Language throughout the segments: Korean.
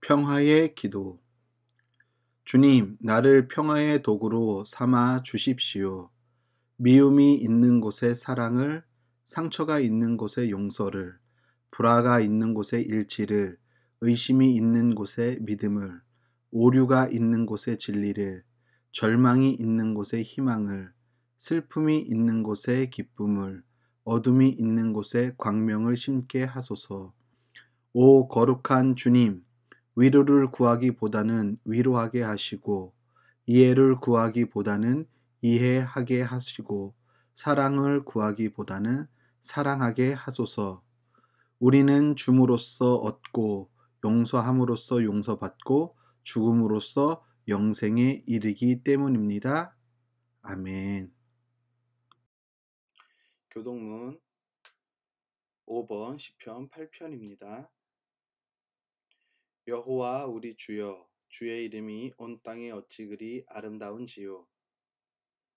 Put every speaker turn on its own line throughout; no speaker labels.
평화의 기도. 주님, 나를 평화의 도구로 삼아 주십시오. 미움이 있는 곳에 사랑을, 상처가 있는 곳에 용서를, 불화가 있는 곳에 일치를, 의심이 있는 곳에 믿음을, 오류가 있는 곳에 진리를, 절망이 있는 곳에 희망을, 슬픔이 있는 곳에 기쁨을, 어둠이 있는 곳에 광명을 심게 하소서. 오 거룩한 주님, 위로를 구하기보다는 위로하게 하시고, 이해를 구하기보다는 이해하게 하시고, 사랑을 구하기보다는 사랑하게 하소서. 우리는 줌으로써 얻고, 용서함으로써 용서받고, 죽음으로써 영생에 이르기 때문입니다. 아멘. 교동문 5번 시편 8편입니다. 여호와 우리 주여, 주의 이름이 온 땅에 어찌 그리 아름다운지요.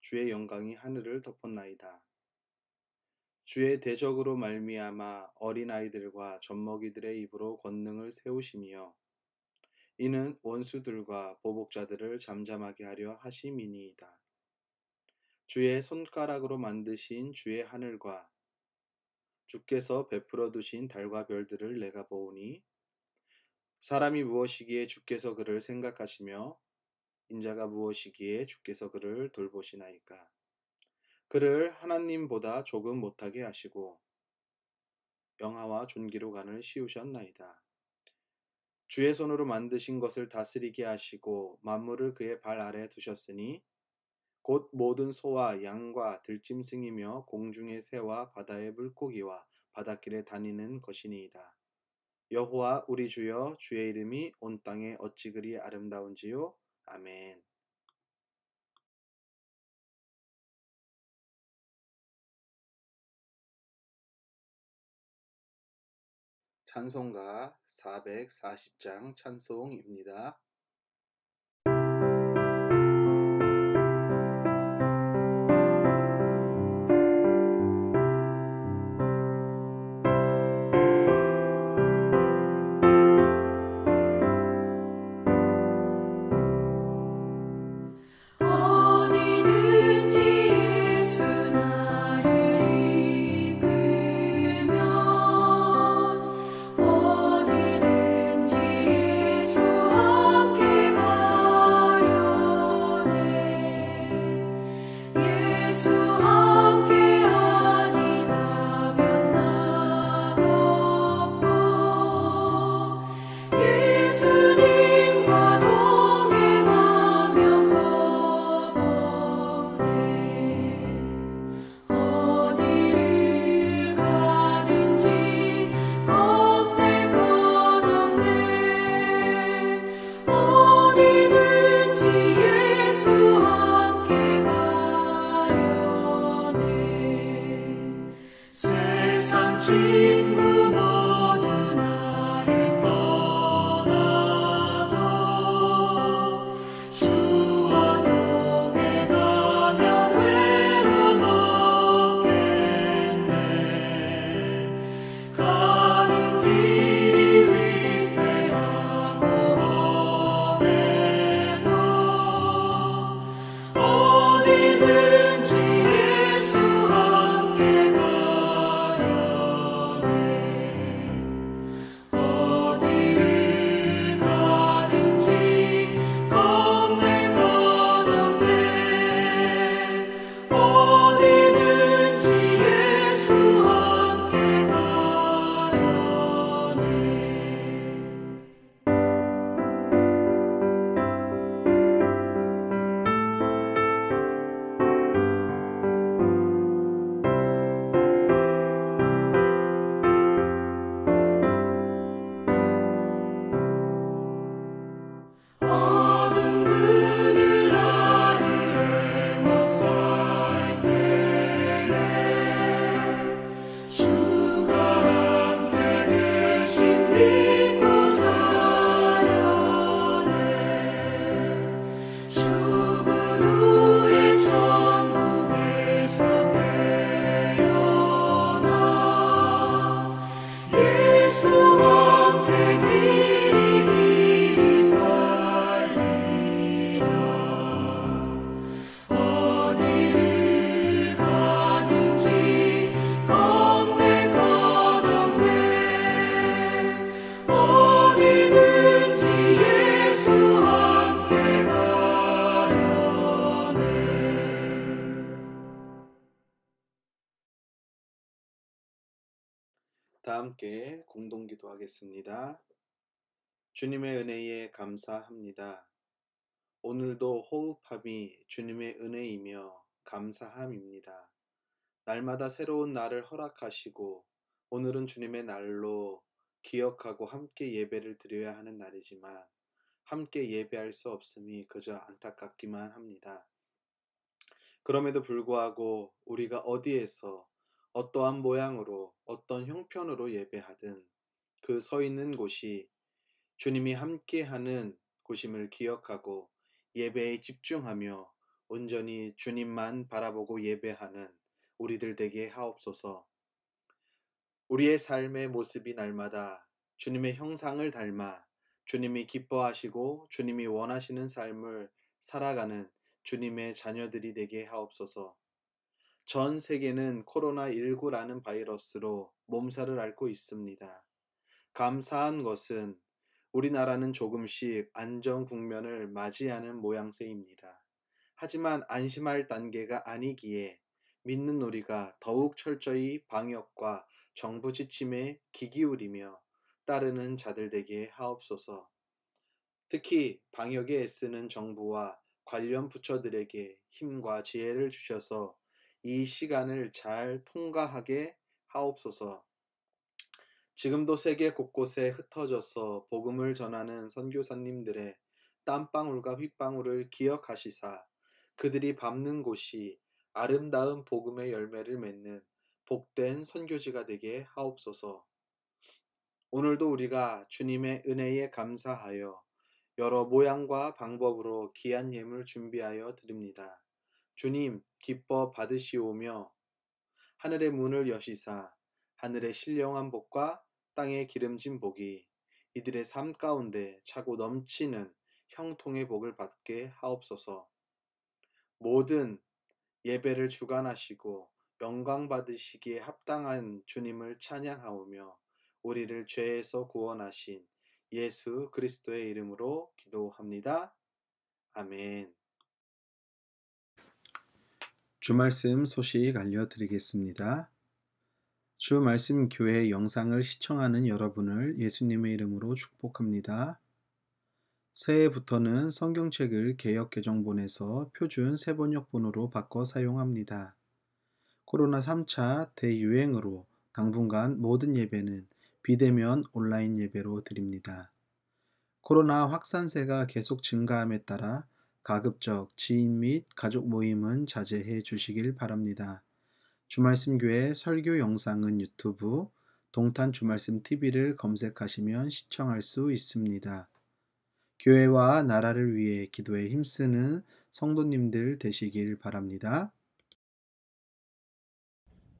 주의 영광이 하늘을 덮었나이다. 주의 대적으로 말미암아 어린아이들과 젖먹이들의 입으로 권능을 세우시며, 이는 원수들과 보복자들을 잠잠하게 하려 하심이니이다. 주의 손가락으로 만드신 주의 하늘과 주께서 베풀어 두신 달과 별들을 내가 보오니, 사람이 무엇이기에 주께서 그를 생각하시며 인자가 무엇이기에 주께서 그를 돌보시나이까. 그를 하나님보다 조금 못하게 하시고 영화와 존귀로 간을 씌우셨나이다. 주의 손으로 만드신 것을 다스리게 하시고 만물을 그의 발 아래 두셨으니, 곧 모든 소와 양과 들짐승이며 공중의 새와 바다의 물고기와 바닷길에 다니는 것이니이다. 여호와 우리 주여, 주의 이름이 온 땅에 어찌 그리 아름다운지요. 아멘. 찬송가 440장 찬송입니다.
어디든지 예수
다 함께 공동기도하겠습니다. 주님의 은혜에 감사합니다. 오늘도 호흡함이 주님의 은혜이며 감사함입니다. 날마다 새로운 날을 허락하시고 오늘은 주님의 날로 기억하고 함께 예배를 드려야 하는 날이지만 함께 예배할 수 없음이 그저 안타깝기만 합니다. 그럼에도 불구하고 우리가 어디에서 어떠한 모양으로 어떤 형편으로 예배하든 그 서 있는 곳이 주님이 함께하는 곳임을 기억하고 예배에 집중하며 온전히 주님만 바라보고 예배하는 우리들 되게 하옵소서. 우리의 삶의 모습이 날마다 주님의 형상을 닮아 주님이 기뻐하시고 주님이 원하시는 삶을 살아가는 주님의 자녀들이 되게 하옵소서. 전 세계는 코로나19라는 바이러스로 몸살을 앓고 있습니다. 감사한 것은 우리나라는 조금씩 안정 국면을 맞이하는 모양새입니다. 하지만 안심할 단계가 아니기에 믿는 우리가 더욱 철저히 방역과 정부 지침에 귀 기울이며 따르는 자들 되게 하옵소서. 특히 방역에 애쓰는 정부와 관련 부처들에게 힘과 지혜를 주셔서 이 시간을 잘 통과하게 하옵소서. 지금도 세계 곳곳에 흩어져서 복음을 전하는 선교사님들의 땀방울과 휘방울을 기억하시사 그들이 밟는 곳이 아름다운 복음의 열매를 맺는 복된 선교지가 되게 하옵소서. 오늘도 우리가 주님의 은혜에 감사하여 여러 모양과 방법으로 귀한 예물 준비하여 드립니다. 주님 기뻐 받으시오며 하늘의 문을 여시사 하늘의 신령한 복과 땅의 기름진 복이 이들의 삶 가운데 차고 넘치는 형통의 복을 받게 하옵소서. 모든 예배를 주관하시고 영광 받으시기에 합당한 주님을 찬양하오며 우리를 죄에서 구원하신 예수 그리스도의 이름으로 기도합니다. 아멘. 주말씀 소식 알려드리겠습니다. 주 말씀 교회 영상을 시청하는 여러분을 예수님의 이름으로 축복합니다. 새해부터는 성경책을 개역 개정본에서 표준 세번역본으로 바꿔 사용합니다. 코로나 3차 대유행으로 당분간 모든 예배는 비대면 온라인 예배로 드립니다. 코로나 확산세가 계속 증가함에 따라 가급적 지인 및 가족 모임은 자제해 주시길 바랍니다. 주말씀교회 설교 영상은 유튜브 동탄 주말씀 TV를 검색하시면 시청할 수 있습니다. 교회와 나라를 위해 기도에 힘쓰는 성도님들 되시길 바랍니다.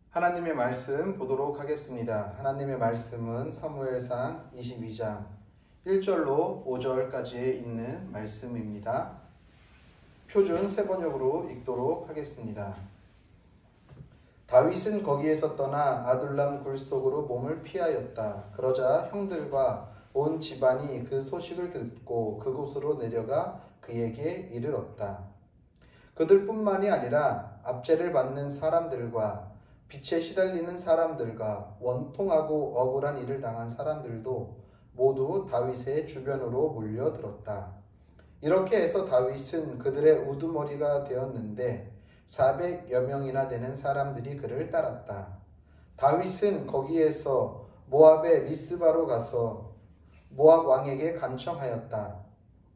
하나님의 말씀 보도록 하겠습니다. 하나님의 말씀은 사무엘상 22장 1절로 5절까지에 있는 말씀입니다. 표준 세번역으로 읽도록 하겠습니다. 다윗은 거기에서 떠나 아둘람 굴 속으로 몸을 피하였다. 그러자 형들과 온 집안이 그 소식을 듣고 그곳으로 내려가 그에게 이르렀다. 그들뿐만이 아니라 압제를 받는 사람들과 빛에 시달리는 사람들과 원통하고 억울한 일을 당한 사람들도 모두 다윗의 주변으로 몰려들었다. 이렇게 해서 다윗은 그들의 우두머리가 되었는데 400여 명이나 되는 사람들이 그를 따랐다. 다윗은 거기에서 모압의 미스바로 가서 모압 왕에게 간청하였다.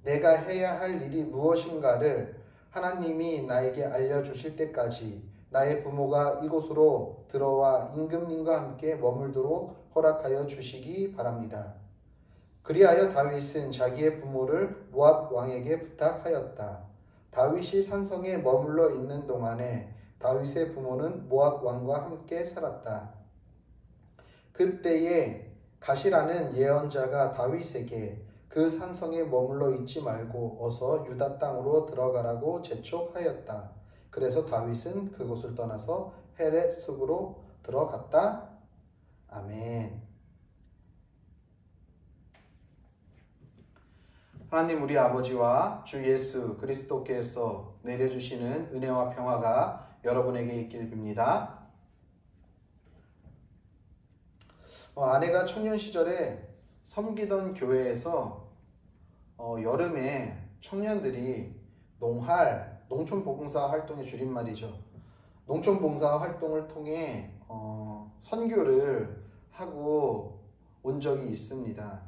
내가 해야 할 일이 무엇인가를 하나님이 나에게 알려주실 때까지 나의 부모가 이곳으로 들어와 임금님과 함께 머물도록 허락하여 주시기 바랍니다. 그리하여 다윗은 자기의 부모를 모압 왕에게 부탁하였다. 다윗이 산성에 머물러 있는 동안에 다윗의 부모는 모압 왕과 함께 살았다. 그때에 가시라는 예언자가 다윗에게 그 산성에 머물러 있지 말고 어서 유다 땅으로 들어가라고 재촉하였다. 그래서 다윗은 그곳을 떠나서 헤렛 숲으로 들어갔다. 아멘. 하나님 우리 아버지와 주 예수 그리스도께서 내려주시는 은혜와 평화가 여러분에게 있길 빕니다. 아내가 청년 시절에 섬기던 교회에서 여름에 청년들이 농촌봉사 활동의 줄임말이죠. 농촌봉사 활동을 통해 선교를 하고 온 적이 있습니다.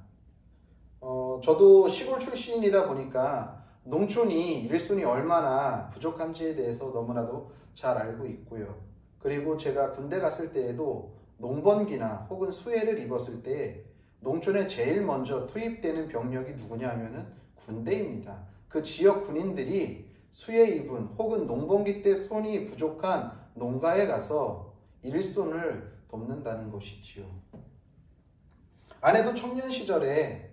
저도 시골 출신이다 보니까 농촌이 일손이 얼마나 부족한지에 대해서 너무나도 잘 알고 있고요. 그리고 제가 군대 갔을 때에도 농번기나 혹은 수해를 입었을 때 농촌에 제일 먼저 투입되는 병력이 누구냐 하면은 군대입니다. 그 지역 군인들이 수해 입은 혹은 농번기 때 손이 부족한 농가에 가서 일손을 돕는다는 것이지요. 아내도 청년 시절에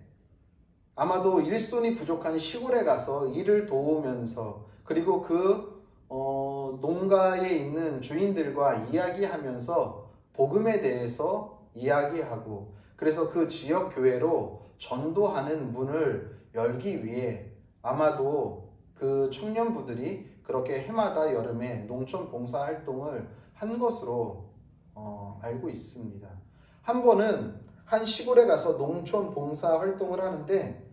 아마도 일손이 부족한 시골에 가서 일을 도우면서 그리고 그 농가에 있는 주인들과 이야기하면서 복음에 대해서 이야기하고 그래서 그 지역 교회로 전도하는 문을 열기 위해 아마도 그 청년부들이 그렇게 해마다 여름에 농촌 봉사 활동을 한 것으로 알고 있습니다. 한 번은 한 시골에 가서 농촌 봉사 활동을 하는데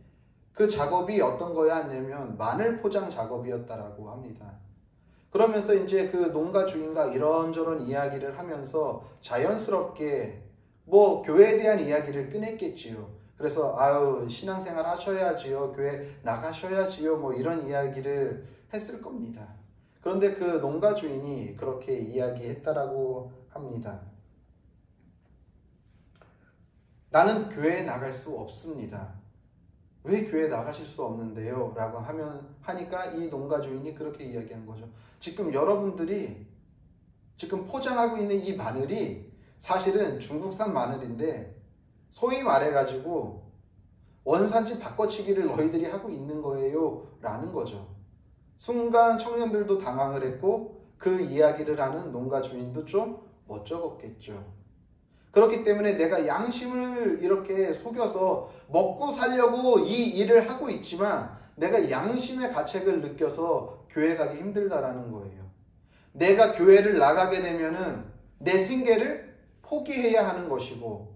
그 작업이 어떤 거였냐면 마늘 포장 작업이었다라고 합니다. 그러면서 이제 그 농가 주인과 이런저런 이야기를 하면서 자연스럽게 교회에 대한 이야기를 꺼냈겠지요. 그래서 신앙생활 하셔야지요. 교회 나가셔야지요. 이런 이야기를 했을 겁니다. 그런데 그 농가 주인이 그렇게 이야기했다라고 합니다. 나는 교회에 나갈 수 없습니다. 왜 교회에 나가실 수 없는데요? 라고 하니까 이 농가 주인이 그렇게 이야기한 거죠. 지금 여러분들이 지금 포장하고 있는 이 마늘이 사실은 중국산 마늘인데 소위 말해가지고 원산지 바꿔치기를 너희들이 하고 있는 거예요 라는 거죠. 순간 청년들도 당황을 했고 그 이야기를 하는 농가 주인도 좀 멋쩍었겠죠. 그렇기 때문에 내가 양심을 이렇게 속여서 먹고 살려고 이 일을 하고 있지만 내가 양심의 가책을 느껴서 교회 가기 힘들다라는 거예요. 내가 교회를 나가게 되면은 내 생계를 포기해야 하는 것이고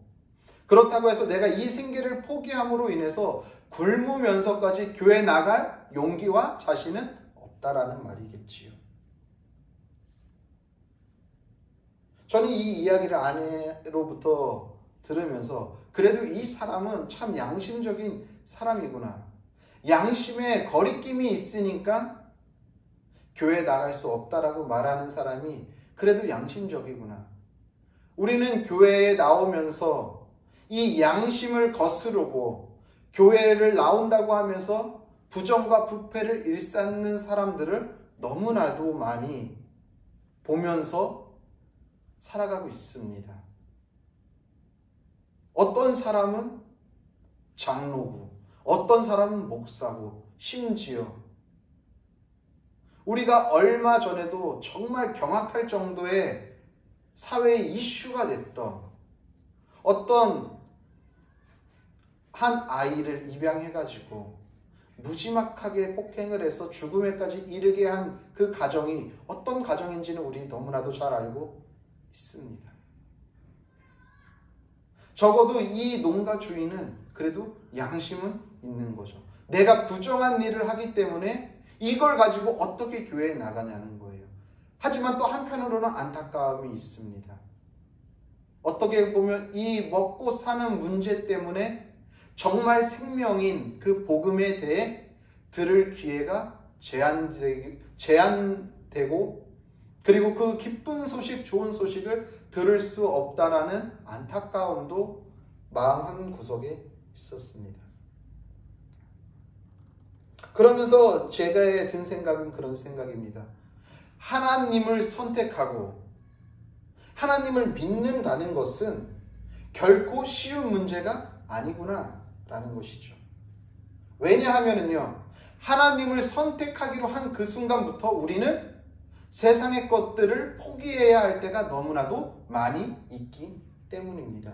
그렇다고 해서 내가 이 생계를 포기함으로 인해서 굶으면서까지 교회 나갈 용기와 자신은 없다라는 말이겠지요. 저는 이 이야기를 아내로부터 들으면서 그래도 이 사람은 참 양심적인 사람이구나. 양심에 거리낌이 있으니까 교회 나갈 수 없다라고 말하는 사람이 그래도 양심적이구나. 우리는 교회에 나오면서 이 양심을 거스르고 교회를 나온다고 하면서 부정과 부패를 일삼는 사람들을 너무나도 많이 보면서 살아가고 있습니다. 어떤 사람은 장로고 어떤 사람은 목사고 심지어 우리가 얼마 전에도 정말 경악할 정도의 사회의 이슈가 됐던 어떤 한 아이를 입양해가지고 무지막하게 폭행을 해서 죽음에까지 이르게 한 그 가정이 어떤 가정인지는 우리 너무나도 잘 알고 있습니다. 적어도 이 농가 주인은 그래도 양심은 있는 거죠. 내가 부정한 일을 하기 때문에 이걸 가지고 어떻게 교회에 나가냐는 거예요. 하지만 또 한편으로는 안타까움이 있습니다. 어떻게 보면 이 먹고 사는 문제 때문에 정말 생명인 그 복음에 대해 들을 기회가 제한되고 그리고 그 기쁜 소식, 좋은 소식을 들을 수 없다라는 안타까움도 마음 한 구석에 있었습니다. 그러면서 제가 든 생각은 그런 생각입니다. 하나님을 선택하고 하나님을 믿는다는 것은 결코 쉬운 문제가 아니구나 라는 것이죠. 왜냐하면요, 하나님을 선택하기로 한 그 순간부터 우리는 세상의 것들을 포기해야 할 때가 너무나도 많이 있기 때문입니다.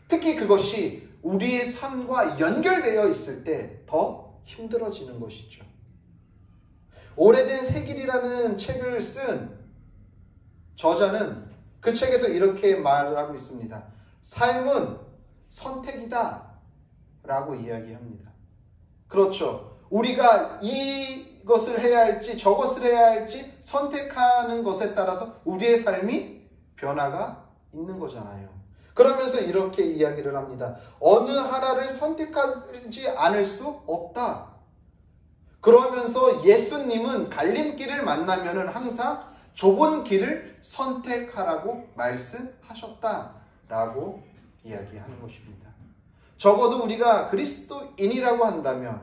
특히 그것이 우리의 삶과 연결되어 있을 때 더 힘들어지는 것이죠. 오래된 새길이라는 책을 쓴 저자는 그 책에서 이렇게 말을 하고 있습니다. 삶은 선택이다 라고 이야기합니다. 그렇죠. 우리가 이것을 해야 할지 저것을 해야 할지 선택하는 것에 따라서 우리의 삶이 변화가 있는 거잖아요. 그러면서 이렇게 이야기를 합니다. 어느 하나를 선택하지 않을 수 없다. 그러면서 예수님은 갈림길을 만나면은 항상 좁은 길을 선택하라고 말씀하셨다라고 이야기하는 것입니다. 적어도 우리가 그리스도인이라고 한다면,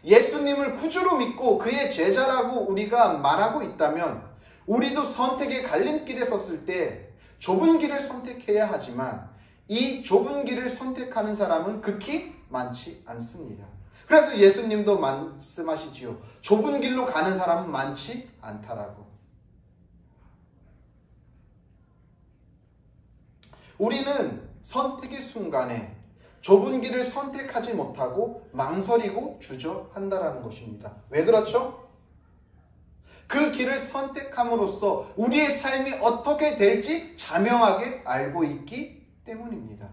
예수님을 구주로 믿고 그의 제자라고 우리가 말하고 있다면, 우리도 선택의 갈림길에 섰을 때 좁은 길을 선택해야 하지만 이 좁은 길을 선택하는 사람은 극히 많지 않습니다. 그래서 예수님도 말씀하시지요. 좁은 길로 가는 사람은 많지 않다라고. 우리는 선택의 순간에 좁은 길을 선택하지 못하고 망설이고 주저한다라는 것입니다. 왜 그렇죠? 그 길을 선택함으로써 우리의 삶이 어떻게 될지 자명하게 알고 있기 때문입니다.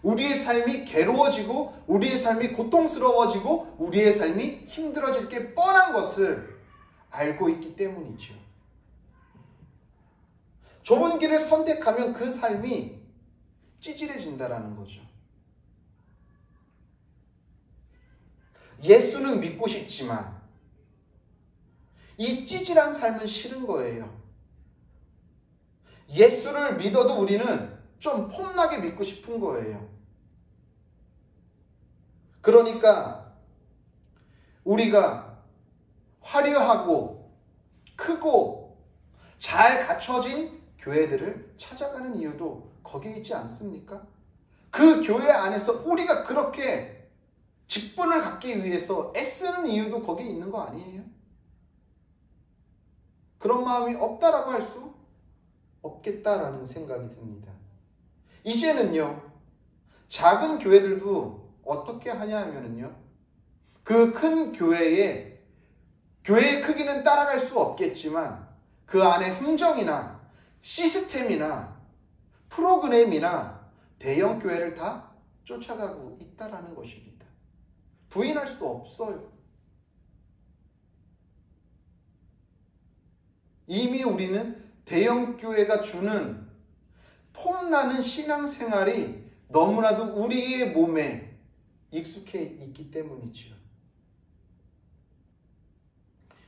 우리의 삶이 괴로워지고 우리의 삶이 고통스러워지고 우리의 삶이 힘들어질 게 뻔한 것을 알고 있기 때문이죠. 좁은 길을 선택하면 그 삶이 찌질해진다라는 거죠. 예수는 믿고 싶지만 이 찌질한 삶은 싫은 거예요. 예수를 믿어도 우리는 좀 폼나게 믿고 싶은 거예요. 그러니까 우리가 화려하고 크고 잘 갖춰진 교회들을 찾아가는 이유도 거기에 있지 않습니까? 그 교회 안에서 우리가 그렇게 직분을 갖기 위해서 애쓰는 이유도 거기에 있는 거 아니에요? 그런 마음이 없다라고 할 수 없겠다라는 생각이 듭니다. 이제는요, 작은 교회들도 어떻게 하냐 하면은요, 그 큰 교회의 크기는 따라갈 수 없겠지만 그 안에 행정이나 시스템이나 프로그램이나 대형 교회를 다 쫓아가고 있다라는 것입니다. 부인할 수 없어요. 이미 우리는 대형 교회가 주는 폼나는 신앙생활이 너무나도 우리의 몸에 익숙해 있기 때문이죠.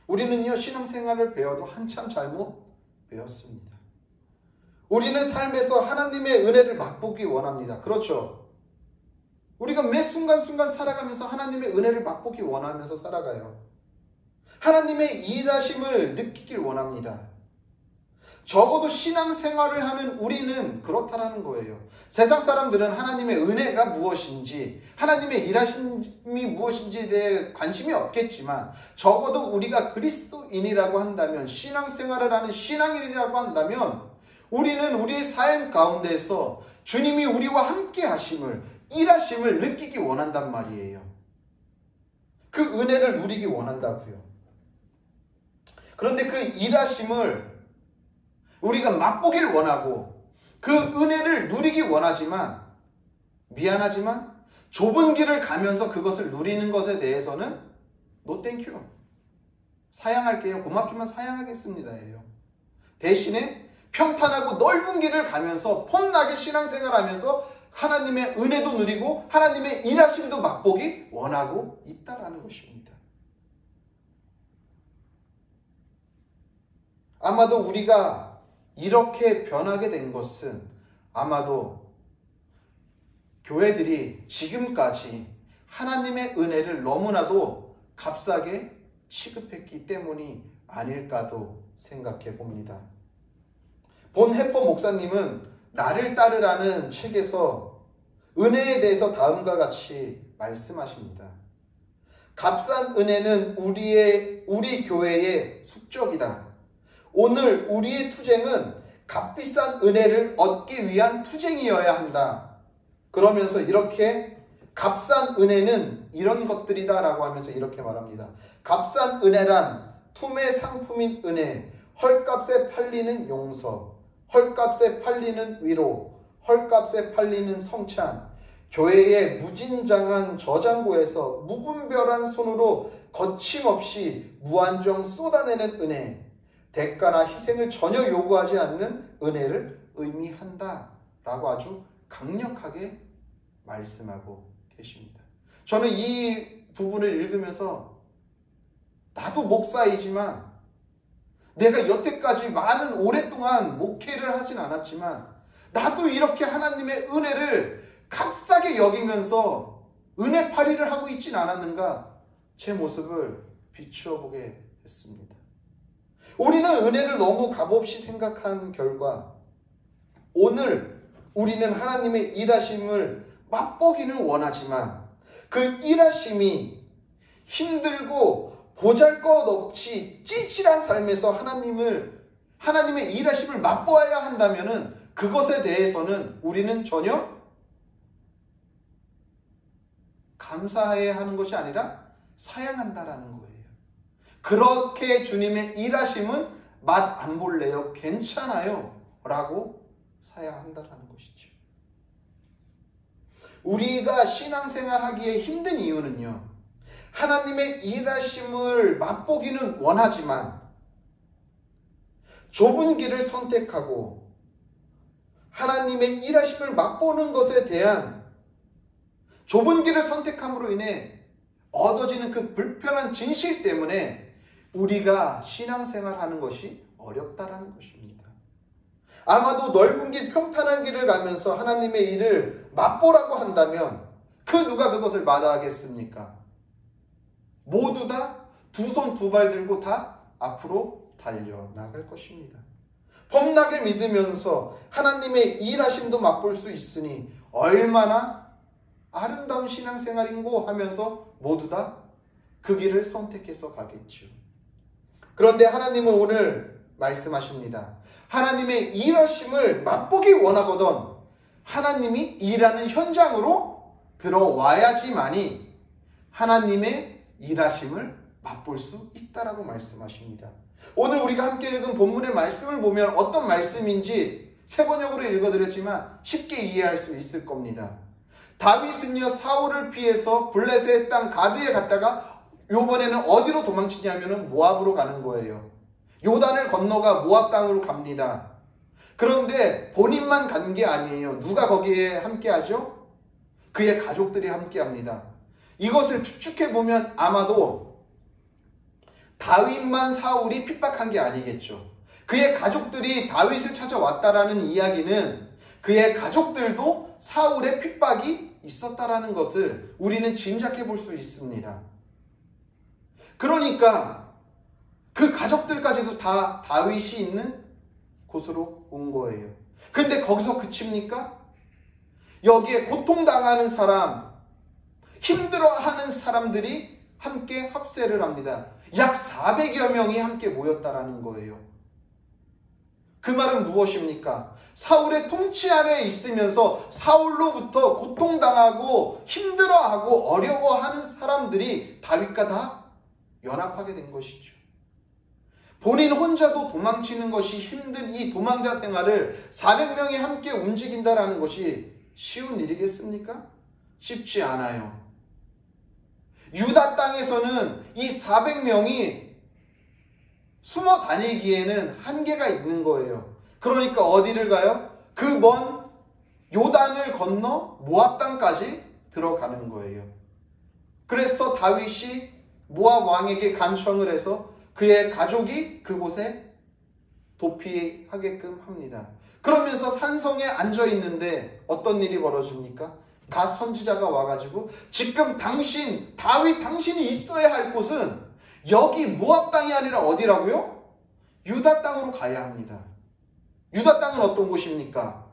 우리는요, 신앙생활을 배워도 한참 잘못 배웠습니다. 우리는 삶에서 하나님의 은혜를 맛보기 원합니다. 그렇죠? 우리가 매 순간순간 살아가면서 하나님의 은혜를 맛보기 원하면서 살아가요. 하나님의 일하심을 느끼길 원합니다. 적어도 신앙생활을 하는 우리는 그렇다라는 거예요. 세상 사람들은 하나님의 은혜가 무엇인지, 하나님의 일하심이 무엇인지에 대해 관심이 없겠지만, 적어도 우리가 그리스도인이라고 한다면, 신앙생활을 하는 신앙인이라고 한다면, 우리는 우리의 삶 가운데서 주님이 우리와 함께 하심을, 일하심을 느끼기 원한단 말이에요. 그 은혜를 누리기 원한다고요. 그런데 그 일하심을 우리가 맛보길 원하고 그 은혜를 누리기 원하지만, 미안하지만 좁은 길을 가면서 그것을 누리는 것에 대해서는 No thank you. 사양할게요. 고맙지만 사양하겠습니다. 대신에 평탄하고 넓은 길을 가면서 폼나게 신앙생활하면서 하나님의 은혜도 누리고 하나님의 일하심도 맛보기 원하고 있다라는 것입니다. 아마도 우리가 이렇게 변하게 된 것은 아마도 교회들이 지금까지 하나님의 은혜를 너무나도 값싸게 취급했기 때문이 아닐까도 생각해 봅니다. 본 해퍼 목사님은 나를 따르라는 책에서 은혜에 대해서 다음과 같이 말씀하십니다. 값싼 은혜는 우리 교회의 숙적이다. 오늘 우리의 투쟁은 값비싼 은혜를 얻기 위한 투쟁이어야 한다. 그러면서 이렇게 값싼 은혜는 이런 것들이다 라고 하면서 이렇게 말합니다. 값싼 은혜란 품의 상품인 은혜, 헐값에 팔리는 용서, 헐값에 팔리는 위로, 헐값에 팔리는 성찬, 교회의 무진장한 저장고에서 무분별한 손으로 거침없이 무한정 쏟아내는 은혜, 대가나 희생을 전혀 요구하지 않는 은혜를 의미한다 라고 아주 강력하게 말씀하고 계십니다. 저는 이 부분을 읽으면서 나도 목사이지만 내가 여태까지 많은 오랫동안 목회를 하진 않았지만 나도 이렇게 하나님의 은혜를 값싸게 여기면서 은혜팔이를 하고 있진 않았는가, 제 모습을 비추어 보게 했습니다. 우리는 은혜를 너무 값없이 생각한 결과 오늘 우리는 하나님의 일하심을 맛보기는 원하지만 그 일하심이 힘들고 보잘것없이 찌질한 삶에서 하나님의 일하심을 맛보아야 한다면은 그것에 대해서는 우리는 전혀 감사해야 하는 것이 아니라 사양한다라는 거예요. 그렇게 주님의 일하심은 맛 안 볼래요? 괜찮아요? 라고 사양한다라는 것이죠. 우리가 신앙생활 하기에 힘든 이유는요, 하나님의 일하심을 맛보기는 원하지만 좁은 길을 선택하고 하나님의 일하심을 맛보는 것에 대한 좁은 길을 선택함으로 인해 얻어지는 그 불편한 진실 때문에 우리가 신앙생활하는 것이 어렵다라는 것입니다. 아마도 넓은 길, 평탄한 길을 가면서 하나님의 일을 맛보라고 한다면 그 누가 그것을 마다하겠습니까? 모두 다 두 손 두 발 들고 다 앞으로 달려나갈 것입니다. 폼나게 믿으면서 하나님의 일하심도 맛볼 수 있으니 얼마나 아름다운 신앙생활인고 하면서 모두 다 그 길을 선택해서 가겠죠. 그런데 하나님은 오늘 말씀하십니다. 하나님의 일하심을 맛보기 원하거든 하나님이 일하는 현장으로 들어와야지만이 하나님의 일하심을 맛볼 수 있다라고 말씀하십니다. 오늘 우리가 함께 읽은 본문의 말씀을 보면 어떤 말씀인지 세 번역으로 읽어드렸지만 쉽게 이해할 수 있을 겁니다. 다윗은요, 사울을 피해서 블레셋 땅 가드에 갔다가 이번에는 어디로 도망치냐면은 모압으로 가는 거예요. 요단을 건너가 모압 땅으로 갑니다. 그런데 본인만 간 게 아니에요. 누가 거기에 함께 하죠? 그의 가족들이 함께 합니다. 이것을 추측해 보면 아마도 다윗만 사울이 핍박한 게 아니겠죠. 그의 가족들이 다윗을 찾아왔다라는 이야기는 그의 가족들도 사울의 핍박이 있었다라는 것을 우리는 짐작해 볼 수 있습니다. 그러니까 그 가족들까지도 다 다윗이 있는 곳으로 온 거예요. 그런데 거기서 그칩니까? 여기에 고통당하는 사람, 힘들어하는 사람들이 함께 합세를 합니다. 약 400여 명이 함께 모였다라는 거예요. 그 말은 무엇입니까? 사울의 통치 아래에 있으면서 사울로부터 고통당하고 힘들어하고 어려워하는 사람들이 다윗과 다 연합하게 된 것이죠. 본인 혼자도 도망치는 것이 힘든 이 도망자 생활을 400명이 함께 움직인다라는 것이 쉬운 일이겠습니까? 쉽지 않아요. 유다 땅에서는 이 400명이 숨어 다니기에는 한계가 있는 거예요. 그러니까 어디를 가요? 그 먼 요단을 건너 모압 땅까지 들어가는 거예요. 그래서 다윗이 모압 왕에게 간청을 해서 그의 가족이 그곳에 도피하게끔 합니다. 그러면서 산성에 앉아 있는데 어떤 일이 벌어집니까? 갓 선지자가 와가지고 지금 다윗 당신이 있어야 할 곳은 여기 모압 땅이 아니라 어디라고요? 유다 땅으로 가야 합니다. 유다 땅은 어떤 곳입니까?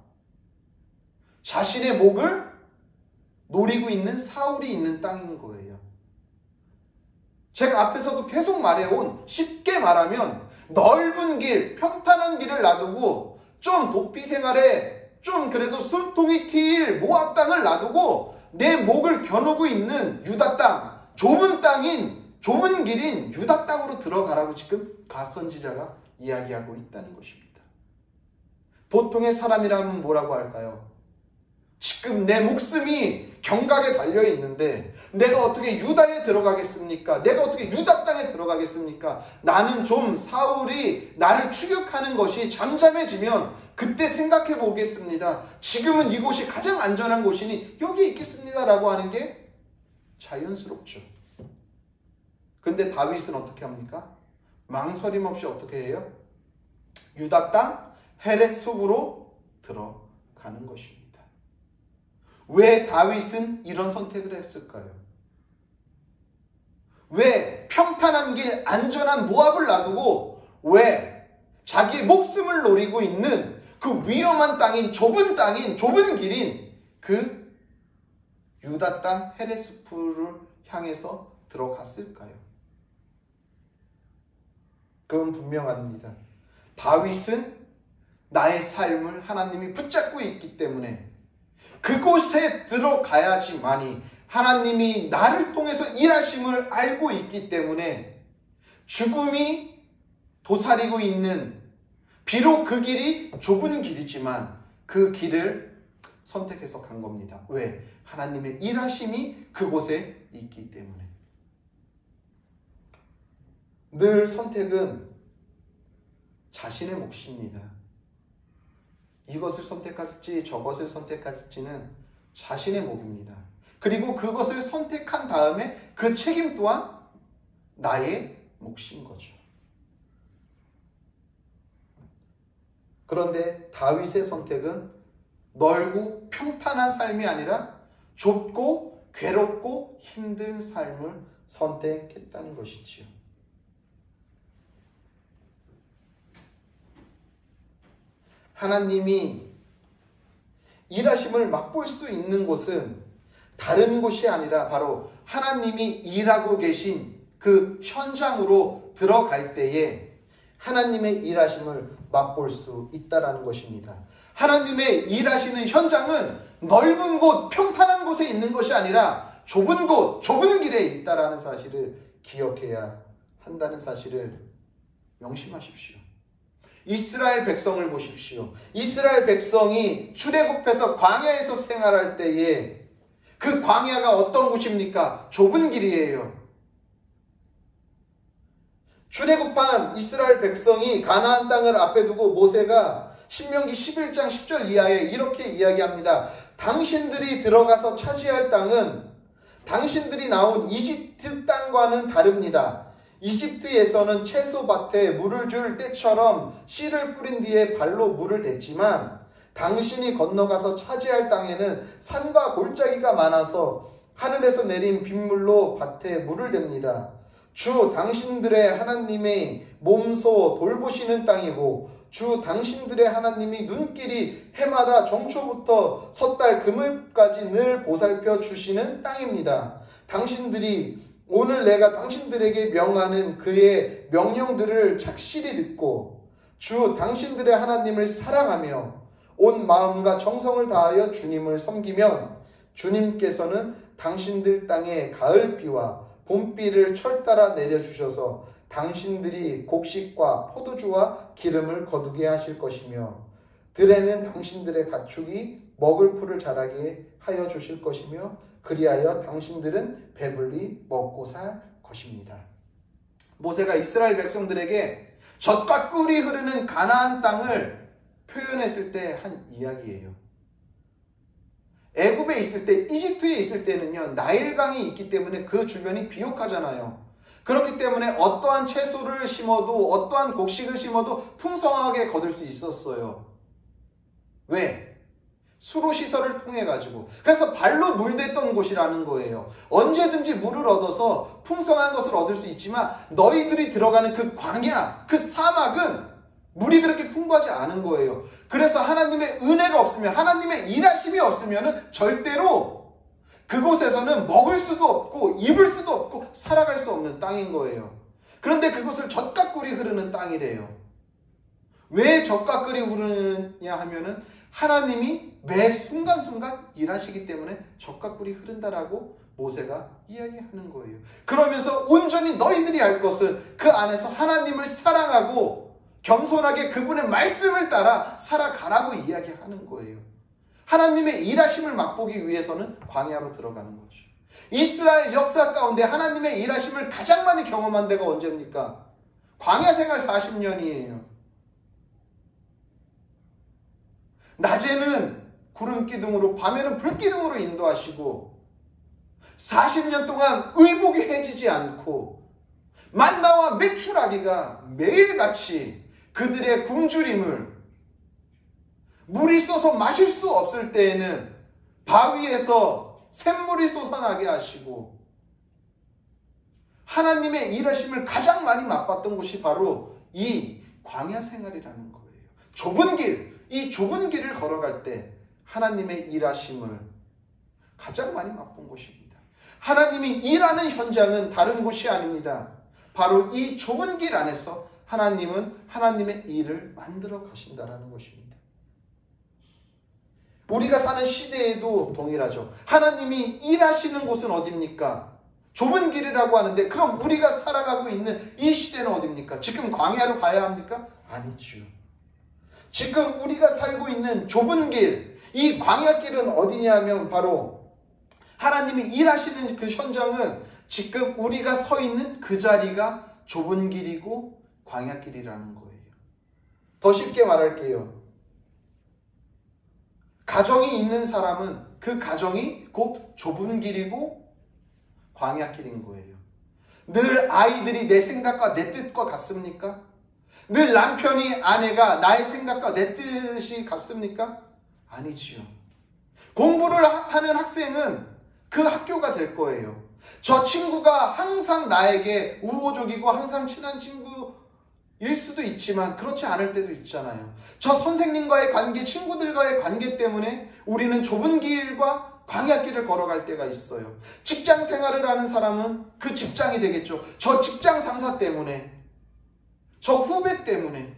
자신의 목을 노리고 있는 사울이 있는 땅인 거예요. 제가 앞에서도 계속 말해온, 쉽게 말하면 넓은 길, 평탄한 길을 놔두고 좀 도피 생활에 좀 그래도 숨통이 트일 모압 땅을 놔두고 내 목을 겨누고 있는 유다 땅, 좁은 길인 유다 땅으로 들어가라고 지금 갓 선지자가 이야기하고 있다는 것입니다. 보통의 사람이라면 뭐라고 할까요? 지금 내 목숨이 경각에 달려 있는데 내가 어떻게 유다에 들어가겠습니까? 내가 어떻게 유다 땅에 들어가겠습니까? 나는 좀 사울이 나를 추격하는 것이 잠잠해지면 그때 생각해 보겠습니다. 지금은 이곳이 가장 안전한 곳이니 여기 있겠습니다 라고 하는 게 자연스럽죠. 근데 다윗은 어떻게 합니까? 망설임 없이 어떻게 해요? 유다 땅 헤렛 숲으로 들어가는 것입니다. 왜 다윗은 이런 선택을 했을까요? 왜 평탄한 길, 안전한 모압을 놔두고 왜 자기의 목숨을 노리고 있는 그 위험한 땅인 좁은 길인 그 유다 땅 헤렛 숲을 향해서 들어갔을까요? 그건 분명합니다. 다윗은 나의 삶을 하나님이 붙잡고 있기 때문에 그곳에 들어가야지만이 하나님이 나를 통해서 일하심을 알고 있기 때문에 죽음이 도사리고 있는 비록 그 길이 좁은 길이지만 그 길을 선택해서 간 겁니다. 왜? 하나님의 일하심이 그곳에 있기 때문에. 늘 선택은 자신의 몫입니다. 이것을 선택할지 저것을 선택할지는 자신의 몫입니다. 그리고 그것을 선택한 다음에 그 책임 또한 나의 몫인 거죠. 그런데 다윗의 선택은 넓고 평탄한 삶이 아니라 좁고 괴롭고 힘든 삶을 선택했다는 것이지요. 하나님이 일하심을 맛볼 수 있는 곳은 다른 곳이 아니라 바로 하나님이 일하고 계신 그 현장으로 들어갈 때에 하나님의 일하심을 맛볼 수 있다는 것입니다. 하나님의 일하시는 현장은 넓은 곳, 평탄한 곳에 있는 것이 아니라 좁은 곳, 좁은 길에 있다는 사실을 기억해야 한다는 사실을 명심하십시오. 이스라엘 백성을 보십시오. 이스라엘 백성이 출애굽해서 광야에서 생활할 때에 그 광야가 어떤 곳입니까? 좁은 길이에요. 출애굽한 이스라엘 백성이 가나안 땅을 앞에 두고 모세가 신명기 11장 10절 이하에 이렇게 이야기합니다. 당신들이 들어가서 차지할 땅은 당신들이 나온 이집트 땅과는 다릅니다. 이집트에서는 채소밭에 물을 줄 때처럼 씨를 뿌린 뒤에 발로 물을 댔지만 당신이 건너가서 차지할 땅에는 산과 골짜기가 많아서 하늘에서 내린 빗물로 밭에 물을 댑니다. 주 당신들의 하나님의 몸소 돌보시는 땅이고 주 당신들의 하나님이 눈길이 해마다 정초부터 섣달 그물까지 늘 보살펴 주시는 땅입니다. 당신들이 오늘 내가 당신들에게 명하는 그의 명령들을 착실히 듣고 주 당신들의 하나님을 사랑하며 온 마음과 정성을 다하여 주님을 섬기면 주님께서는 당신들 땅에 가을비와 봄비를 철따라 내려주셔서 당신들이 곡식과 포도주와 기름을 거두게 하실 것이며 들에는 당신들의 가축이 먹을 풀을 자라게 하여 주실 것이며 그리하여 당신들은 배불리 먹고 살 것입니다. 모세가 이스라엘 백성들에게 젖과 꿀이 흐르는 가나안 땅을 표현했을 때 한 이야기예요. 애굽에 있을 때, 이집트에 있을 때는요, 나일강이 있기 때문에 그 주변이 비옥하잖아요. 그렇기 때문에 어떠한 채소를 심어도 어떠한 곡식을 심어도 풍성하게 거둘 수 있었어요. 왜? 수로 시설을 통해 가지고. 그래서 발로 물댔던 곳이라는 거예요. 언제든지 물을 얻어서 풍성한 것을 얻을 수 있지만 너희들이 들어가는 그 광야, 그 사막은 물이 그렇게 풍부하지 않은 거예요. 그래서 하나님의 은혜가 없으면, 하나님의 일하심이 없으면 절대로 그곳에서는 먹을 수도 없고 입을 수도 없고 살아갈 수 없는 땅인 거예요. 그런데 그곳을 젖과 꿀이 흐르는 땅이래요. 왜 젖과 꿀이 흐르느냐 하면은 하나님이 매 순간순간 일하시기 때문에 젖과 꿀이 흐른다라고 모세가 이야기하는 거예요. 그러면서 온전히 너희들이 알 것은 그 안에서 하나님을 사랑하고 겸손하게 그분의 말씀을 따라 살아가라고 이야기하는 거예요. 하나님의 일하심을 맛보기 위해서는 광야로 들어가는 거죠. 이스라엘 역사 가운데 하나님의 일하심을 가장 많이 경험한 데가 언제입니까? 광야 생활 40년이에요. 낮에는 구름 기둥으로, 밤에는 불 기둥으로 인도하시고 40년 동안 의복이 해지지 않고 만나와 메추라기가 매일같이 그들의 굶주림을, 물이 쏟아서 마실 수 없을 때에는 바위에서 샘물이 솟아나게 하시고 하나님의 일하심을 가장 많이 맛봤던 곳이 바로 이 광야 생활이라는 거예요. 좁은 길, 이 좁은 길을 걸어갈 때 하나님의 일하심을 가장 많이 맛본 곳입니다. 하나님이 일하는 현장은 다른 곳이 아닙니다. 바로 이 좁은 길 안에서 하나님은 하나님의 일을 만들어 가신다라는 것입니다. 우리가 사는 시대에도 동일하죠. 하나님이 일하시는 곳은 어디입니까? 좁은 길이라고 하는데 그럼 우리가 살아가고 있는 이 시대는 어디입니까? 지금 광야로 가야 합니까? 아니죠. 지금 우리가 살고 있는 좁은 길, 이 광야길은 어디냐면 바로 하나님이 일하시는 그 현장은 지금 우리가 서 있는 그 자리가 좁은 길이고 광야길이라는 거예요. 더 쉽게 말할게요. 가정이 있는 사람은 그 가정이 곧 좁은 길이고 광야길인 거예요. 늘 아이들이 내 생각과 내 뜻과 같습니까? 늘 남편이, 아내가 나의 생각과 내 뜻이 같습니까? 아니지요. 공부를 하는 학생은 그 학교가 될 거예요. 저 친구가 항상 나에게 우호적이고 항상 친한 친구일 수도 있지만 그렇지 않을 때도 있잖아요. 저 선생님과의 관계, 친구들과의 관계 때문에 우리는 좁은 길과 광야길을 걸어갈 때가 있어요. 직장 생활을 하는 사람은 그 직장이 되겠죠. 저 직장 상사 때문에, 저 후배 때문에.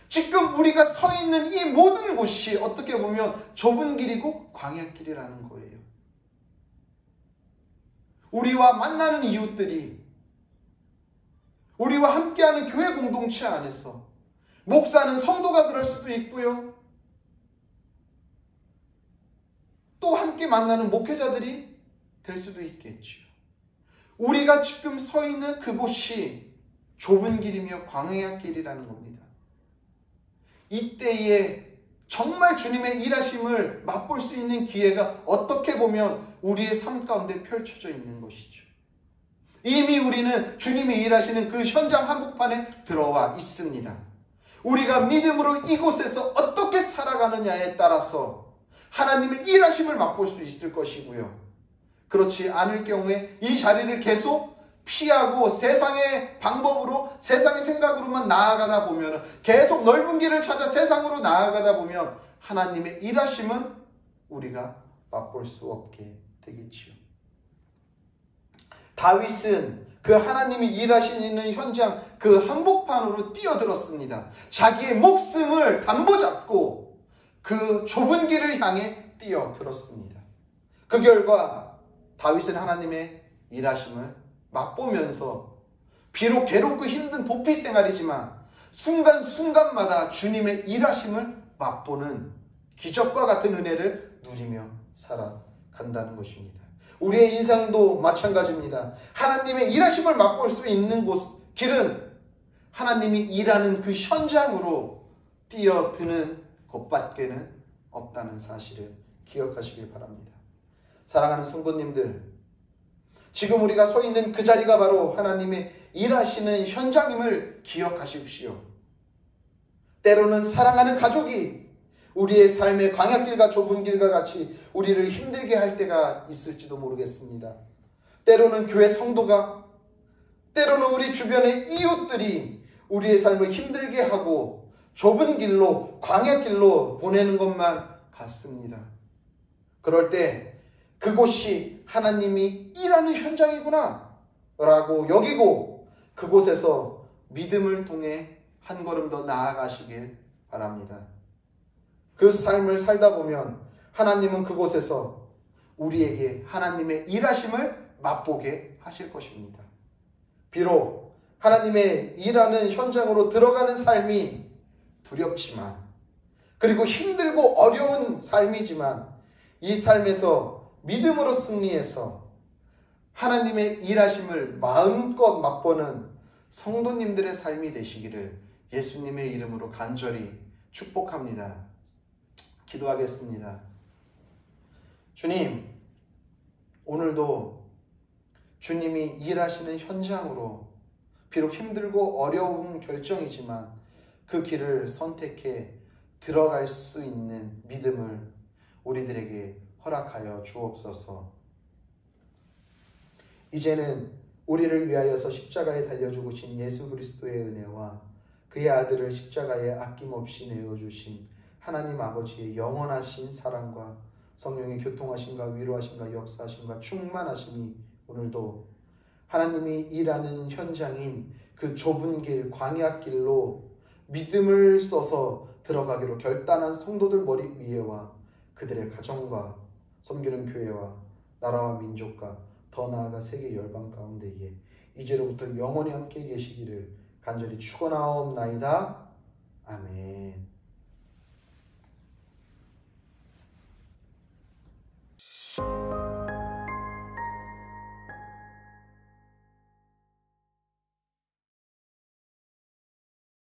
지금 우리가 서 있는 이 모든 곳이 어떻게 보면 좁은 길이고 광야길이라는 거예요. 우리와 만나는 이웃들이, 우리와 함께하는 교회 공동체 안에서, 목사는 성도가 그럴 수도 있고요. 또 함께 만나는 목회자들이 될 수도 있겠죠. 우리가 지금 서 있는 그곳이 좁은 길이며 광야의 길이라는 겁니다. 이때에 정말 주님의 일하심을 맛볼 수 있는 기회가 어떻게 보면 우리의 삶 가운데 펼쳐져 있는 것이죠. 이미 우리는 주님이 일하시는 그 현장 한복판에 들어와 있습니다. 우리가 믿음으로 이곳에서 어떻게 살아가느냐에 따라서 하나님의 일하심을 맛볼 수 있을 것이고요. 그렇지 않을 경우에 이 자리를 계속 피하고 세상의 방법으로, 세상의 생각으로만 나아가다 보면, 계속 넓은 길을 찾아 세상으로 나아가다 보면 하나님의 일하심은 우리가 맛볼 수 없게 되겠지요. 다윗은 그 하나님이 일하시는 현장, 그 한복판으로 뛰어들었습니다. 자기의 목숨을 담보잡고 그 좁은 길을 향해 뛰어들었습니다. 그 결과 다윗은 하나님의 일하심을 맛보면서 비록 괴롭고 힘든 도피 생활이지만 순간순간마다 주님의 일하심을 맛보는 기적과 같은 은혜를 누리며 살아간다는 것입니다. 우리의 인생도 마찬가지입니다. 하나님의 일하심을 맛볼 수 있는 길은 하나님이 일하는 그 현장으로 뛰어드는 것밖에는 없다는 사실을 기억하시길 바랍니다. 사랑하는 성도님들, 지금 우리가 서 있는 그 자리가 바로 하나님의 일하시는 현장임을 기억하십시오. 때로는 사랑하는 가족이 우리의 삶의 광야길과 좁은 길과 같이 우리를 힘들게 할 때가 있을지도 모르겠습니다. 때로는 교회 성도가, 때로는 우리 주변의 이웃들이 우리의 삶을 힘들게 하고 좁은 길로, 광야길로 보내는 것만 같습니다. 그럴 때 그곳이 하나님이 일하는 현장이구나 라고 여기고 그곳에서 믿음을 통해 한 걸음 더 나아가시길 바랍니다. 그 삶을 살다 보면 하나님은 그곳에서 우리에게 하나님의 일하심을 맛보게 하실 것입니다. 비록 하나님의 일하는 현장으로 들어가는 삶이 두렵지만 그리고 힘들고 어려운 삶이지만 이 삶에서 믿음으로 승리해서 하나님의 일하심을 마음껏 맛보는 성도님들의 삶이 되시기를 예수님의 이름으로 간절히 축복합니다. 기도하겠습니다. 주님, 오늘도 주님이 일하시는 현장으로 비록 힘들고 어려운 결정이지만 그 길을 선택해 들어갈 수 있는 믿음을 우리들에게 허락하여 주옵소서. 이제는 우리를 위하여서 십자가에 달려 죽으신 예수 그리스도의 은혜와 그의 아들을 십자가에 아낌없이 내어주신 하나님 아버지의 영원하신 사랑과 성령의 교통하심과 위로하심과 역사하심과 충만하심이 오늘도 하나님이 일하는 현장인 그 좁은 길, 광야길로 믿음을 써서 들어가기로 결단한 성도들 머리 위에와 그들의 가정과 섬기는 교회와 나라와 민족과 더 나아가 세계 열방 가운데에 이제로부터 영원히 함께 계시기를 간절히 축원하옵나이다. 아멘.